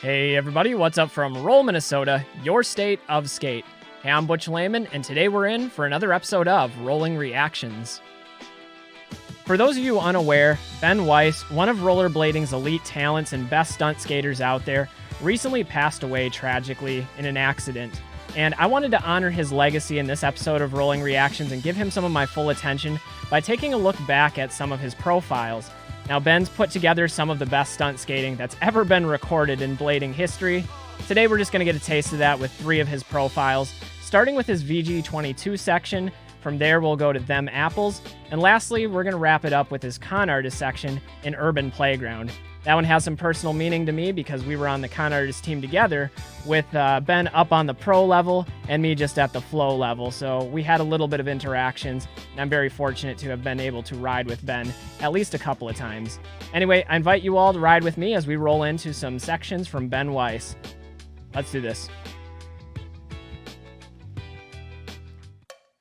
Hey everybody, what's up from Roll, Minnesota, your state of skate. Hey, I'm Butch Lehman, and today we're in for another episode of Rolling Reactions. For those of you unaware, Ben Weiss, one of rollerblading's elite talents and best stunt skaters out there, recently passed away tragically in an accident. And I wanted to honor his legacy in this episode of Rolling Reactions and give him some of my full attention by taking a look back at some of his profiles. Now, Ben's put together some of the best stunt skating that's ever been recorded in blading history. Today, we're just going to get a taste of that with 3 of his profiles, starting with his VG22 section. From there, we'll go to Them Apples. And lastly, we're going to wrap it up with his Con Artist section in Urban Playground. That one has some personal meaning to me because we were on the Con Artist team together with Ben up on the pro level and me just at the flow level. So we had a little bit of interactions, and I'm very fortunate to have been able to ride with Ben at least a couple of times. Anyway, I invite you all to ride with me as we roll into some sections from Ben Weiss. Let's do this.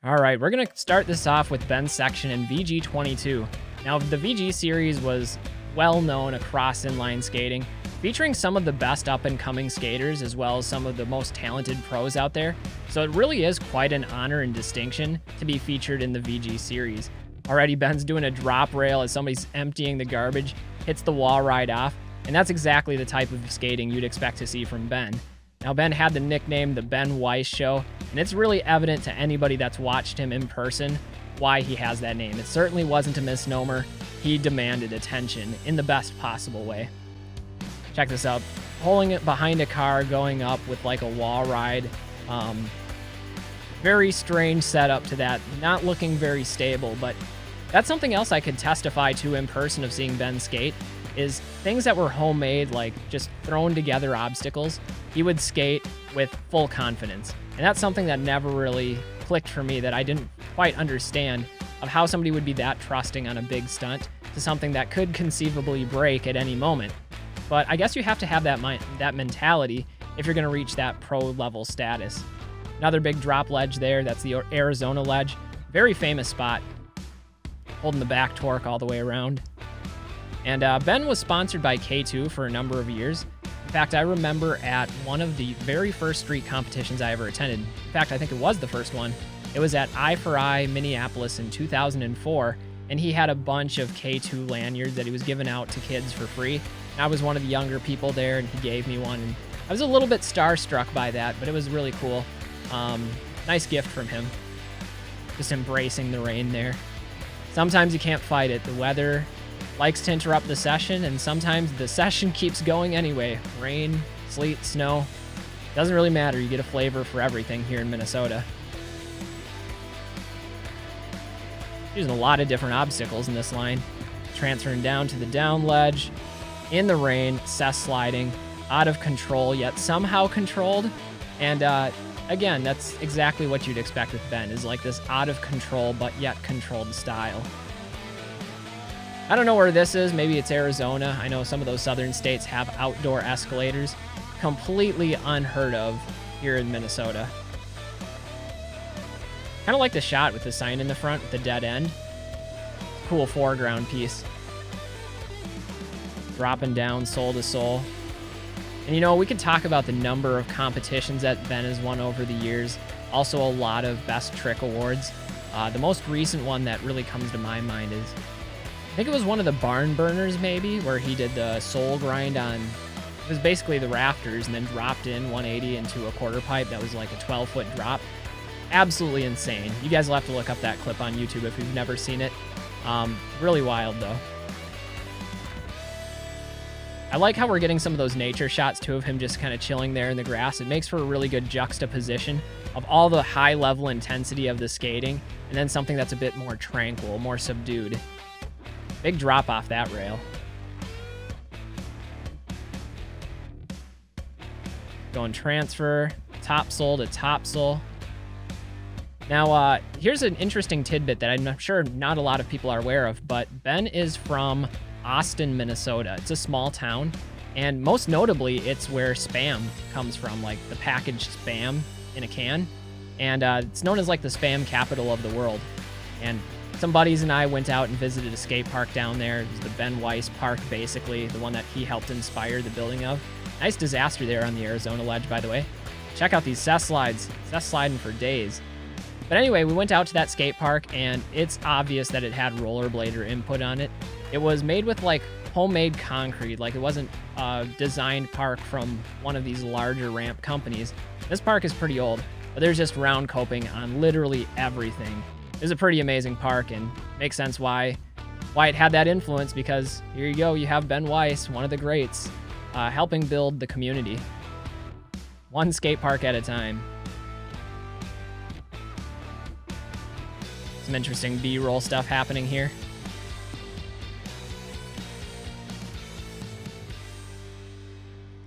All right, we're going to start this off with Ben's section in VG22. Now, the VG series was well known across inline skating, featuring some of the best up-and-coming skaters as well as some of the most talented pros out there. So it really is quite an honor and distinction to be featured in the VG series. Already Ben's doing a drop rail as somebody's emptying the garbage, hits the wall right off, and that's exactly the type of skating you'd expect to see from Ben. Now, Ben had the nickname the Ben Weis Show, and it's really evident to anybody that's watched him in person why he has that name. It certainly wasn't a misnomer. He demanded attention in the best possible way. Check this out. Pulling it behind a car, going up with like a wall ride. Very strange setup to that. Not looking very stable, but that's something else I could testify to in person of seeing Ben skate, is things that were homemade, like just thrown together obstacles. He would skate with full confidence. And that's something that never really clicked for me, that I didn't quite understand, of how somebody would be that trusting on a big stunt to something that could conceivably break at any moment. But I guess you have to have that mentality if you're going to reach that pro level status. Another big drop ledge there, that's the Arizona ledge. Very famous spot. Holding the back torque all the way around. And Ben was sponsored by K2 for a number of years. In fact, I remember at one of the very first street competitions I ever attended. In fact, I think it was the first one. It was at Eye for Eye, Minneapolis in 2004, and he had a bunch of K2 lanyards that he was giving out to kids for free. And I was one of the younger people there, and he gave me one. And I was a little bit starstruck by that, but it was really cool. Nice gift from him. Just embracing the rain there. Sometimes you can't fight it. The weather likes to interrupt the session, and sometimes the session keeps going anyway. Rain, sleet, snow. Doesn't really matter. You get a flavor for everything here in Minnesota. Using a lot of different obstacles in this line. Transferring down to the down ledge, in the rain, cess sliding, out of control, yet somehow controlled. And again, that's exactly what you'd expect with Ben, is like this out of control, but yet controlled style. I don't know where this is. Maybe it's Arizona. I know some of those southern states have outdoor escalators. Completely unheard of here in Minnesota. Kind of like the shot with the sign in the front with the dead end. Cool foreground piece. Dropping down sole to sole. And you know, we could talk about the number of competitions that Ben has won over the years. Also a lot of best trick awards. The most recent one that really comes to my mind is, I think it was one of the barn burners maybe, where he did the sole grind on, it was basically the rafters, and then dropped in 180 into a quarter pipe that was like a 12-foot drop. Absolutely insane. You guys will have to look up that clip on YouTube if you've never seen it. Really wild though. I like how we're getting some of those nature shots too of him just kind of chilling there in the grass. It makes for a really good juxtaposition of all the high level intensity of the skating and then something that's a bit more tranquil, more subdued. Big drop off that rail. Going transfer, topsole to topsole. Now, here's an interesting tidbit that I'm sure not a lot of people are aware of, but Ben is from Austin, Minnesota. It's a small town, and most notably, it's where Spam comes from, like the packaged Spam in a can. And it's known as like the Spam capital of the world. And some buddies and I went out and visited a skate park down there. It was the Ben Weiss Park, basically, the one that he helped inspire the building of. Nice disaster there on the Arizona ledge, by the way. Check out these cess slides. Cess sliding for days. But anyway, we went out to that skate park, and it's obvious that it had rollerblader input on it. It was made with like homemade concrete. Like, it wasn't a designed park from one of these larger ramp companies. This park is pretty old, but there's just round coping on literally everything. It's a pretty amazing park, and makes sense why it had that influence, because here you go, you have Ben Weiss, one of the greats, helping build the community. One skate park at a time. Some interesting B-roll stuff happening here.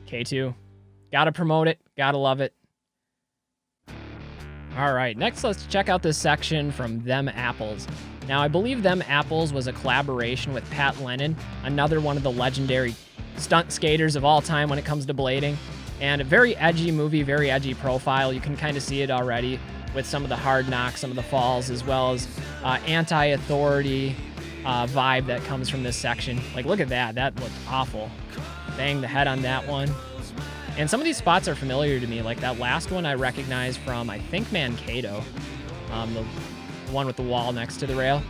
K2. Gotta promote it. Gotta love it. All right, next let's check out this section from Them Apples. Now, I believe Them Apples was a collaboration with Pat Lennon, another one of the legendary stunt skaters of all time when it comes to blading. And a very edgy movie, very edgy profile. You can kind of see it already with some of the hard knocks, some of the falls, as well as anti-authority vibe that comes from this section. Like, look at that. That looked awful. Bang the head on that one. And some of these spots are familiar to me. Like that last one I recognize from, I think, Mankato. The one with the wall next to the rail.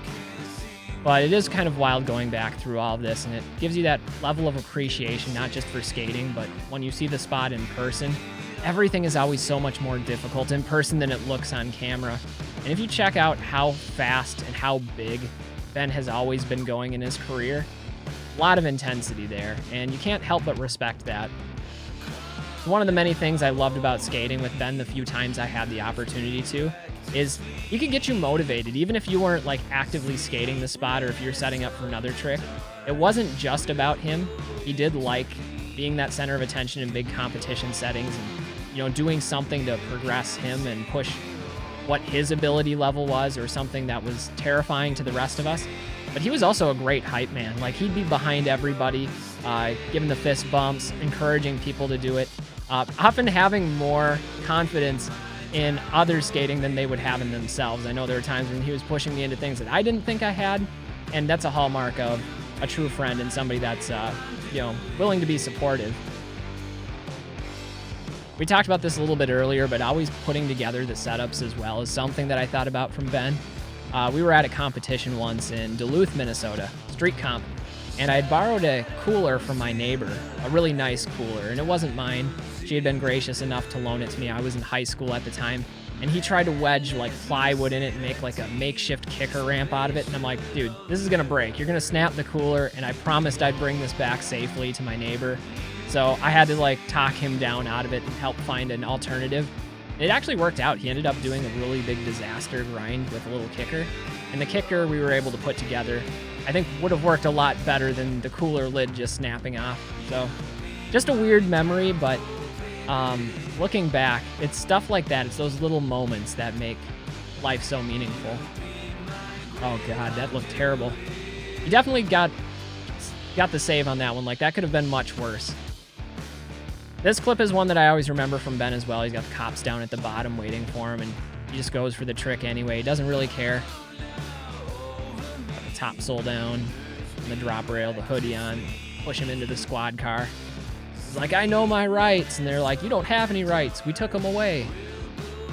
But it is kind of wild going back through all of this, and it gives you that level of appreciation, not just for skating, but when you see the spot in person. Everything is always so much more difficult in person than it looks on camera. And if you check out how fast and how big Ben has always been going in his career, a lot of intensity there, and you can't help but respect that. One of the many things I loved about skating with Ben the few times I had the opportunity to is he could get you motivated, even if you weren't like actively skating the spot or if you're setting up for another trick. It wasn't just about him. He did like being that center of attention in big competition settings and, you know, doing something to progress him and push what his ability level was, or something that was terrifying to the rest of us. But he was also a great hype man. Like, he'd be behind everybody, giving the fist bumps, encouraging people to do it, often having more confidence in others skating than they would have in themselves. I know there were times when he was pushing me into things that I didn't think I had, and that's a hallmark of a true friend and somebody that's willing to be supportive. We talked about this a little bit earlier, but always putting together the setups as well is something that I thought about from Ben. We were at a competition once in Duluth, Minnesota, street comp, and I had borrowed a cooler from my neighbor, a really nice cooler, and it wasn't mine. She had been gracious enough to loan it to me. I was in high school at the time, and he tried to wedge like plywood in it and make like a makeshift kicker ramp out of it, and I'm like, dude, this is gonna break. You're gonna snap the cooler, and I promised I'd bring this back safely to my neighbor. So I had to like talk him down out of it and help find an alternative. It actually worked out. He ended up doing a really big disaster grind with a little kicker. And the kicker we were able to put together, I think would have worked a lot better than the cooler lid just snapping off. So just a weird memory, but looking back, it's stuff like that. It's those little moments that make life so meaningful. Oh God, that looked terrible. He definitely got the save on that one. Like, that could have been much worse. This clip is one that I always remember from Ben as well. He's got the cops down at the bottom waiting for him, and he just goes for the trick anyway. He doesn't really care. Got the top sole down, and the drop rail, the hoodie on, push him into the squad car. He's like, I know my rights. And they're like, you don't have any rights. We took them away.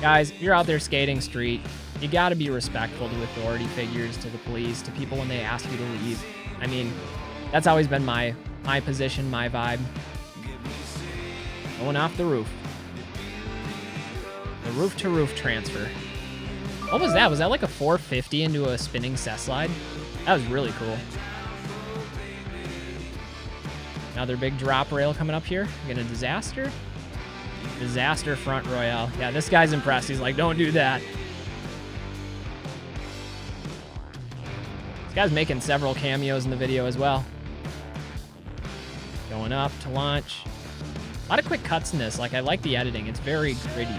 Guys, you're out there skating street. You got to be respectful to authority figures, to the police, to people when they ask you to leave. I mean, that's always been my position, my vibe. Going off the roof. The roof-to-roof transfer. What was that? Was that like a 450 into a spinning cess slide? That was really cool. Another big drop rail coming up here. Get a disaster. Disaster front royale. Yeah, this guy's impressed. He's like, don't do that. This guy's making several cameos in the video as well. Going up to launch. A lot of quick cuts in this. Like, I like the editing. It's very gritty,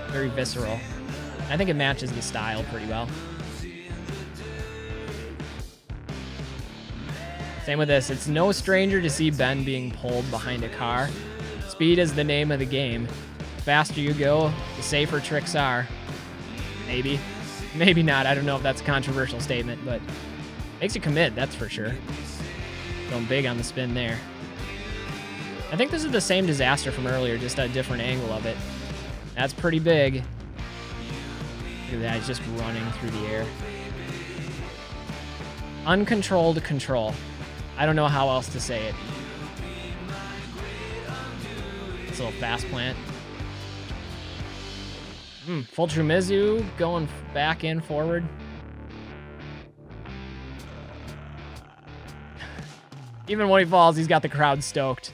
very visceral. I think it matches the style pretty well. Same with this. It's no stranger to see Ben being pulled behind a car. Speed is the name of the game. The faster you go, the safer tricks are. Maybe. Maybe not. I don't know if that's a controversial statement, but makes you commit, that's for sure. Going big on the spin there. I think this is the same disaster from earlier, just a different angle of it. That's pretty big. Look at that, he's just running through the air. Uncontrolled control. I don't know how else to say it. This little fast plant. Full true Mizu going back in forward. Even when he falls, he's got the crowd stoked.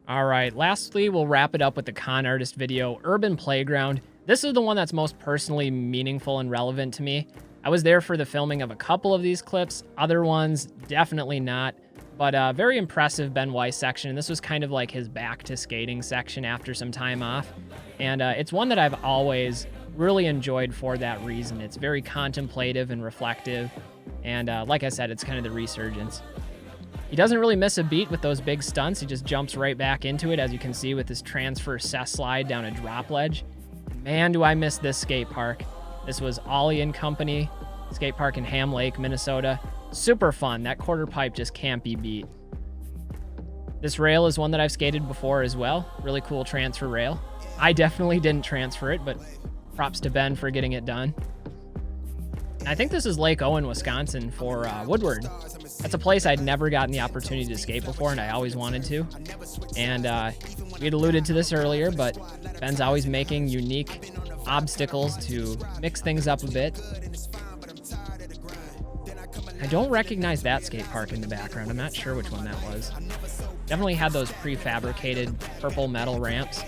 All right, lastly, we'll wrap it up with the con artist video, Urban Playground. This is the one that's most personally meaningful and relevant to me. I was there for the filming of a couple of these clips. Other ones, definitely not. But very impressive Ben Weiss section. This was kind of like his back to skating section after some time off. And it's one that I've always really enjoyed for that reason. It's very contemplative and reflective. And like I said, it's kind of the resurgence. He doesn't really miss a beat with those big stunts. He just jumps right back into it, as you can see with his transfer cess slide down a drop ledge. Man, do I miss this skate park. This was Ollie and Company, skate park in Ham Lake, Minnesota. Super fun. That quarter pipe just can't be beat. This rail is one that I've skated before as well. Really cool transfer rail. I definitely didn't transfer it, but props to Ben for getting it done. I think this is Lake Owen, Wisconsin for Woodward. That's a place I'd never gotten the opportunity to skate before, and I always wanted to. And we had alluded to this earlier, but Ben's always making unique obstacles to mix things up a bit. I don't recognize that skate park in the background. I'm not sure which one that was. Definitely had those prefabricated purple metal ramps.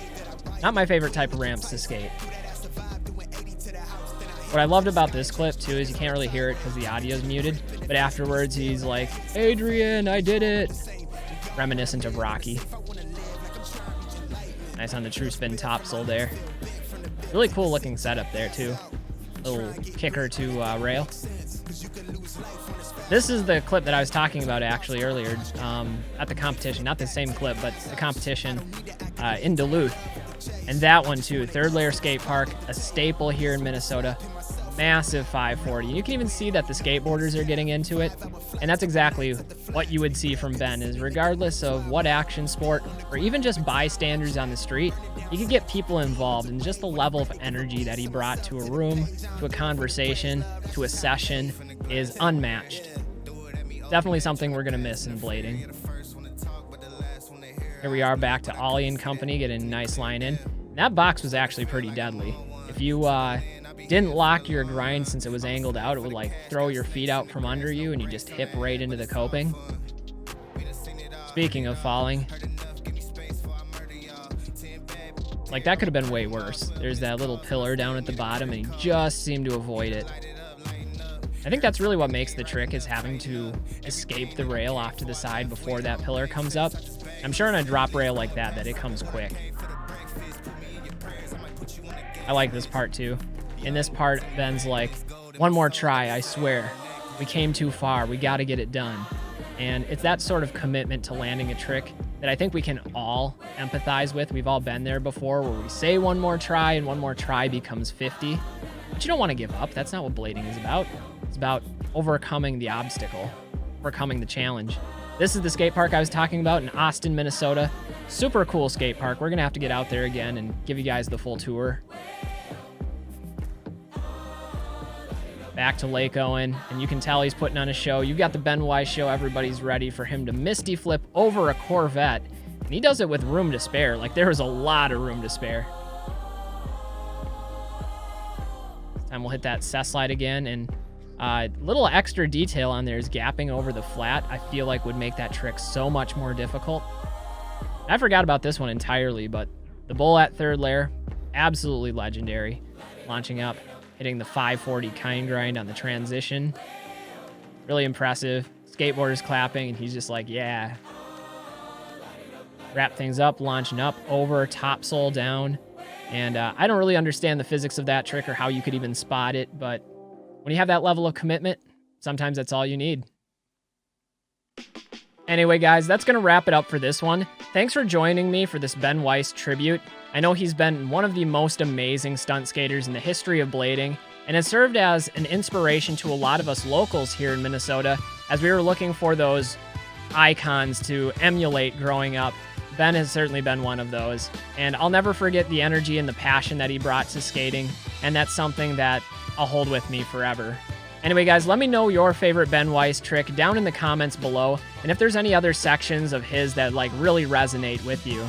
Not my favorite type of ramps to skate. What I loved about this clip, too, is you can't really hear it because the audio's muted. But afterwards, he's like, "Adrian, I did it." Reminiscent of Rocky. Nice on the true spin topsoul there. Really cool looking setup there, too. Little kicker to rail. This is the clip that I was talking about actually earlier at the competition. Not the same clip, but the competition in Duluth. And that one, too. Third layer skate park, a staple here in Minnesota. Massive 540. You can even see that the skateboarders are getting into it. And that's exactly what you would see from Ben, is regardless of what action sport or even just bystanders on the street, he could get people involved, and just the level of energy that he brought to a room, to a conversation, to a session is unmatched. Definitely something we're going to miss in blading. Here we are back to Ollie and Company getting a nice line in. That box was actually pretty deadly. If you didn't lock your grind since it was angled out, it would like throw your feet out from under you and you just hip right into the coping. Speaking of falling, like that could have been way worse. There's that little pillar down at the bottom and he just seemed to avoid it. I think that's really what makes the trick, is having to escape the rail off to the side before that pillar comes up. I'm sure on a drop rail like that it comes quick. I like this part too. In this part, Ben's like, "One more try, I swear. We came too far, we gotta get it done." And it's that sort of commitment to landing a trick that I think we can all empathize with. We've all been there before, where we say one more try and one more try becomes 50. But you don't want to give up. That's not what blading is about. It's about overcoming the obstacle, overcoming the challenge. This is the skate park I was talking about in Austin, Minnesota. Super cool skate park. We're going to have to get out there again and give you guys the full tour. Back to Lake Owen, and you can tell he's putting on a show. You've got the Ben Weis Show. Everybody's ready for him to misty flip over a Corvette, and he does it with room to spare. Like, there is a lot of room to spare. This time we'll hit that cess slide again, and little extra detail on there is gapping over the flat. I feel like would make that trick so much more difficult. I forgot about this one entirely, but the bull at third layer, absolutely legendary. Launching up, hitting the 540 kind grind on the transition. Really impressive. Skateboarders clapping, and he's just like, yeah. Wrap things up, launching up, over, topsoul down. And I don't really understand the physics of that trick or how you could even spot it, but when you have that level of commitment, sometimes that's all you need. Anyway, guys, that's going to wrap it up for this one. Thanks for joining me for this Ben Weiss tribute. I know he's been one of the most amazing stunt skaters in the history of blading, and has served as an inspiration to a lot of us locals here in Minnesota as we were looking for those icons to emulate growing up. Ben has certainly been one of those, and I'll never forget the energy and the passion that he brought to skating, and that's something that I'll hold with me forever. Anyway, guys, let me know your favorite Ben Weiss trick down in the comments below, and if there's any other sections of his that like really resonate with you.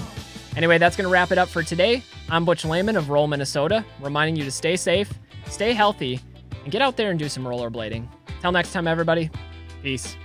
Anyway, that's going to wrap it up for today. I'm Butch Lehman of Roll, Minnesota, reminding you to stay safe, stay healthy, and get out there and do some rollerblading. Till next time, everybody. Peace.